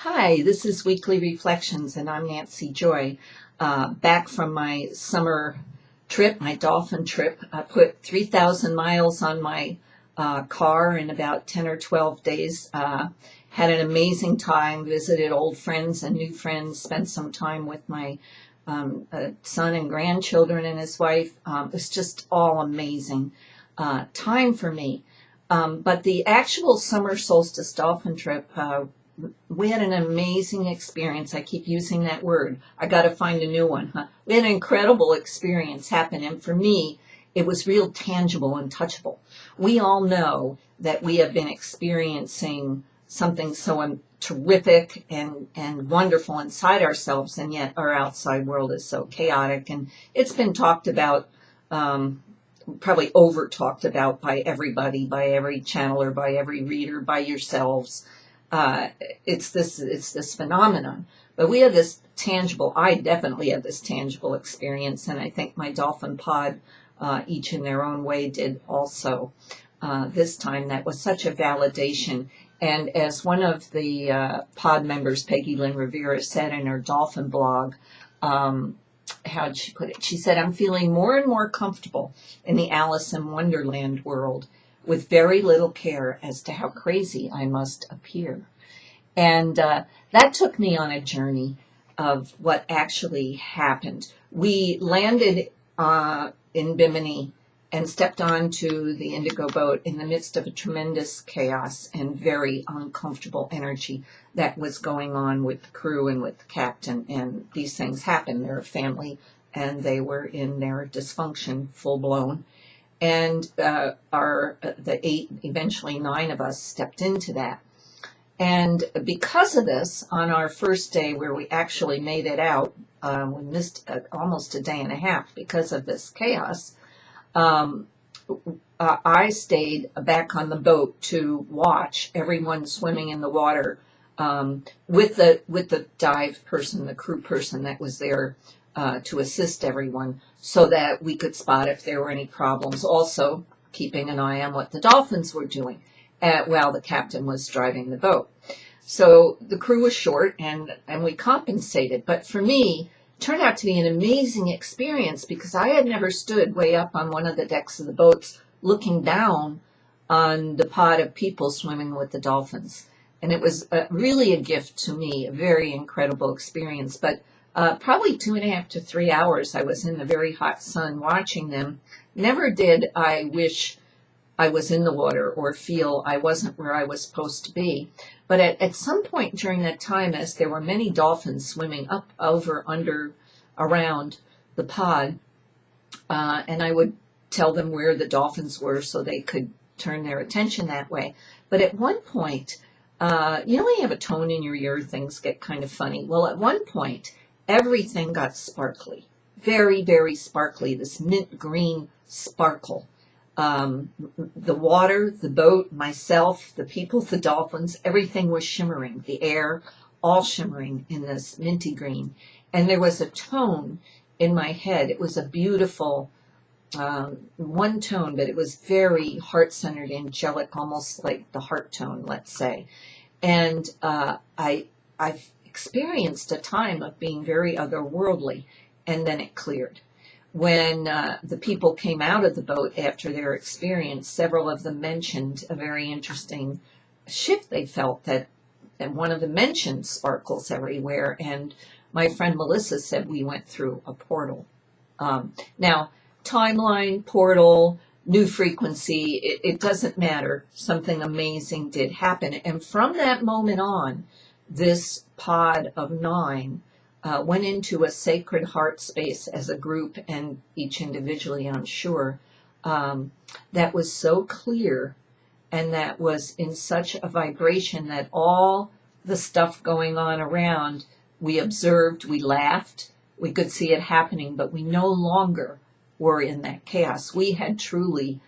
Hi, this is Weekly Reflections, and I'm Nancy Joy. Back from my summer trip, my dolphin trip. I put 3,000 miles on my car in about 10 or 12 days. Had an amazing time, visited old friends and new friends, spent some time with my son and grandchildren and his wife. It was just all amazing time for me. But the actual summer solstice dolphin trip, we had an amazing experience. I keep using that word. I got to find a new one. Huh? We had an incredible experience happen. And for me, it was real tangible and touchable. We all know that we have been experiencing something so terrific and wonderful inside ourselves, and yet our outside world is so chaotic. And it's been talked about, probably over talked about by everybody, by every channeler, by every reader, by yourselves. It's this phenomenon, but we have this tangible. I definitely had this tangible experience, and I think my dolphin pod, each in their own way, did also. This time, that was such a validation. And as one of the pod members, Peggylynn Rivera, said in her dolphin blog, how'd she put it? She said, "I'm feeling more and more comfortable in the Alice in Wonderland world, with very little care as to how crazy I must appear." And that took me on a journey of what actually happened. We landed in Bimini and stepped onto the Indigo boat in the midst of a tremendous chaos and very uncomfortable energy that was going on with the crew and with the captain. And these things happen. They're a family, and they were in their dysfunction full blown. And the 8, eventually 9 of us stepped into that. And because of this, on our first day where we actually made it out, we missed almost a day and a half because of this chaos. I stayed back on the boat to watch everyone swimming in the water with the dive person, the crew person that was there to assist everyone, so that we could spot if there were any problems. Also, keeping an eye on what the dolphins were doing while the captain was driving the boat. So the crew was short, and we compensated. But for me, it turned out to be an amazing experience, because I had never stood way up on one of the decks of the boats looking down on the pod of people swimming with the dolphins. And it was really a gift to me, a very incredible experience. But probably 2.5 to 3 hours I was in the very hot sun watching them. Never did I wish I was in the water or feel I wasn't where I was supposed to be. But at some point during that time, as there were many dolphins swimming up, over, under, around the pod, and I would tell them where the dolphins were so they could turn their attention that way. But at one point, you know when you have a tone in your ear, things get kind of funny. Well, at one point, everything got sparkly, very, very sparkly, this mint green sparkle. The water, the boat, myself, the people, the dolphins, everything was shimmering, the air, all shimmering in this minty green. And there was a tone in my head. It was a beautiful one tone, but it was very heart-centered, angelic, almost like the heart tone, let's say. And I've experienced a time of being very otherworldly, and then it cleared. When the people came out of the boat after their experience, several of them mentioned a very interesting shift they felt, that one of them mentioned sparkles everywhere, and my friend Melissa said we went through a portal. Now, timeline, portal, new frequency, it doesn't matter. Something amazing did happen. And from that moment on, this pod of 9 went into a sacred heart space as a group, and each individually, I'm sure, that was so clear, and that was in such a vibration that all the stuff going on around, we observed, we laughed, we could see it happening, but we no longer were in that chaos. We had truly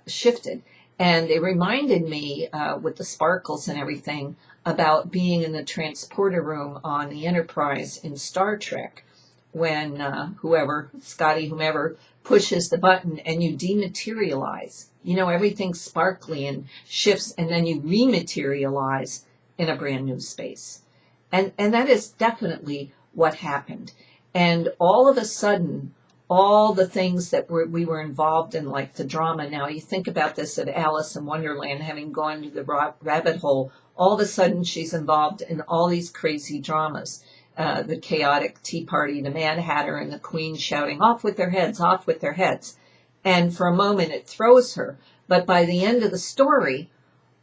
shifted. And it reminded me, with the sparkles and everything, about being in the transporter room on the Enterprise in Star Trek, when whomever pushes the button and you dematerialize. You know, everything's sparkly and shifts, and then you rematerialize in a brand new space. And that is definitely what happened. And all of a sudden, all the things that we were involved in, like the drama. Now, you think about this at Alice in Wonderland, having gone to the rabbit hole, all of a sudden she's involved in all these crazy dramas. The chaotic tea party, the Mad Hatter, and the Queen shouting, off with their heads, off with their heads. And for a moment it throws her. But by the end of the story,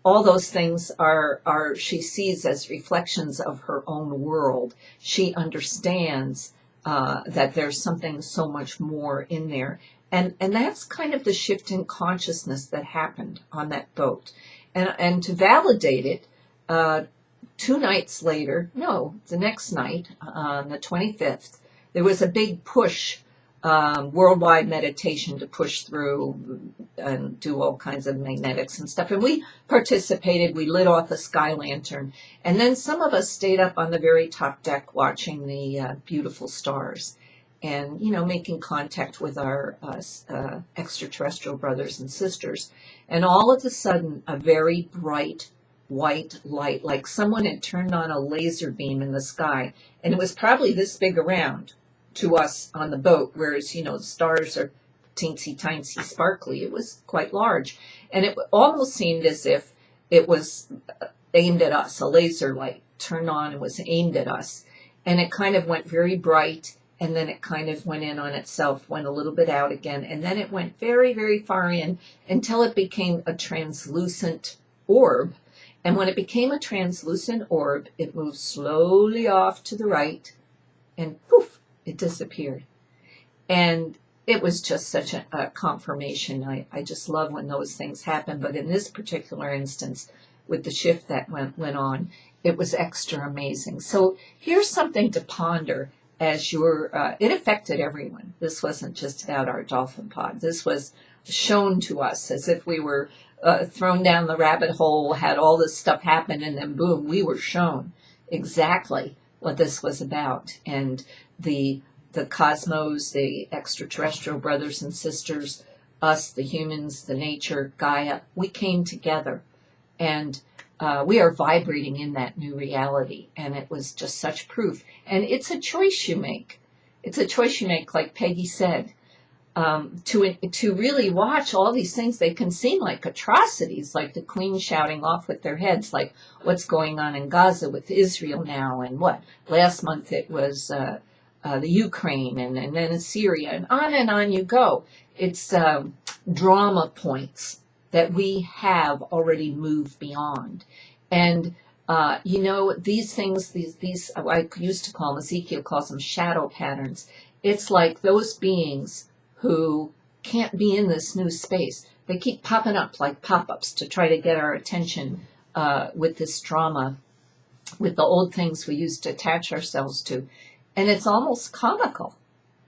all those things are she sees as reflections of her own world. She understands that there's something so much more in there. And that's kind of the shift in consciousness that happened on that boat. And to validate it, 2 nights later, no, the next night, on the 25th, there was a big push, worldwide meditation to push through and do all kinds of magnetics and stuff. And we participated. We lit off a sky lantern. And then some of us stayed up on the very top deck watching the beautiful stars and, making contact with our extraterrestrial brothers and sisters. And all of a sudden, a very bright white light, like someone had turned on a laser beam in the sky. And it was probably this big around to us on the boat, whereas, the stars are teensy tiny, sparkly. It was quite large. And it almost seemed as if it was aimed at us. A laser light turned on and was aimed at us. And it kind of went very bright, and then it kind of went in on itself, went a little bit out again, and then it went very, very far in until it became a translucent orb. And when it became a translucent orb, it moved slowly off to the right, and poof, it disappeared. And it was just such a confirmation. I just love when those things happen. But in this particular instance, with the shift that went on, it was extra amazing. So here's something to ponder as it affected everyone. This wasn't just about our dolphin pod. This was shown to us as if we were thrown down the rabbit hole, had all this stuff happen, and then boom, we were shown exactly what this was about. And the cosmos, the extraterrestrial brothers and sisters, us, the humans, the nature, Gaia, we came together. And we are vibrating in that new reality. And it was just such proof. And it's a choice you make. It's a choice you make, like Peggy said. To really watch all these things, they can seem like atrocities, like the Queen shouting off with their heads, like what's going on in Gaza with Israel now, and what last month it was the Ukraine, and then Syria, and on you go. It's drama points that we have already moved beyond. And these things, these I used to call them, Ezekiel calls them shadow patterns. It's like those beings who can't be in this new space. They keep popping up like pop-ups to try to get our attention with this drama, with the old things we used to attach ourselves to. And it's almost comical,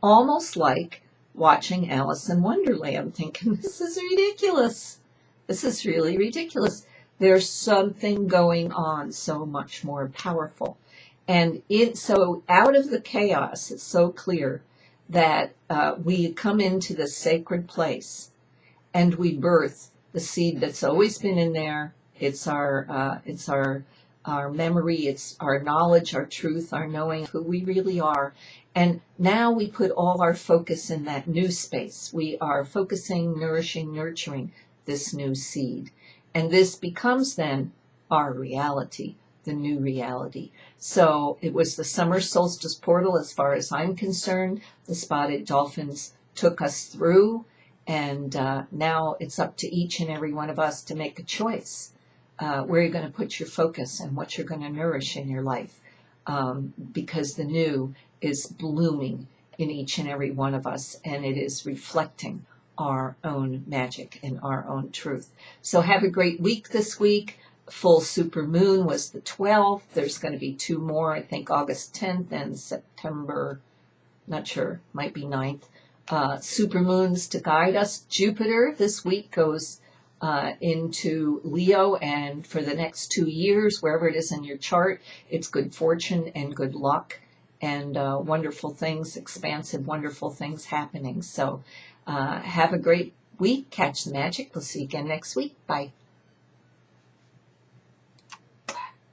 almost like watching Alice in Wonderland, thinking, this is ridiculous. This is really ridiculous. There's something going on so much more powerful. And so out of the chaos, it's so clear that we come into this sacred place and we birth the seed that's always been in there. It's our memory, it's our knowledge, our truth, our knowing who we really are. And now we put all our focus in that new space. We are focusing, nourishing, nurturing this new seed. And this becomes then our reality, the new reality. So it was the summer solstice portal, as far as I'm concerned. The spotted dolphins took us through, and now it's up to each and every one of us to make a choice where you're going to put your focus and what you're going to nourish in your life, because the new is blooming in each and every one of us, and it is reflecting our own magic and our own truth. So have a great week this week. Full super moon was the 12th. There's going to be 2 more, I think August 10th and September, not sure, might be 9th. Super moons to guide us. Jupiter this week goes into Leo, and for the next 2 years, wherever it is in your chart, it's good fortune and good luck and wonderful things, expansive, wonderful things happening. So have a great week. Catch the magic. We'll see you again next week. Bye.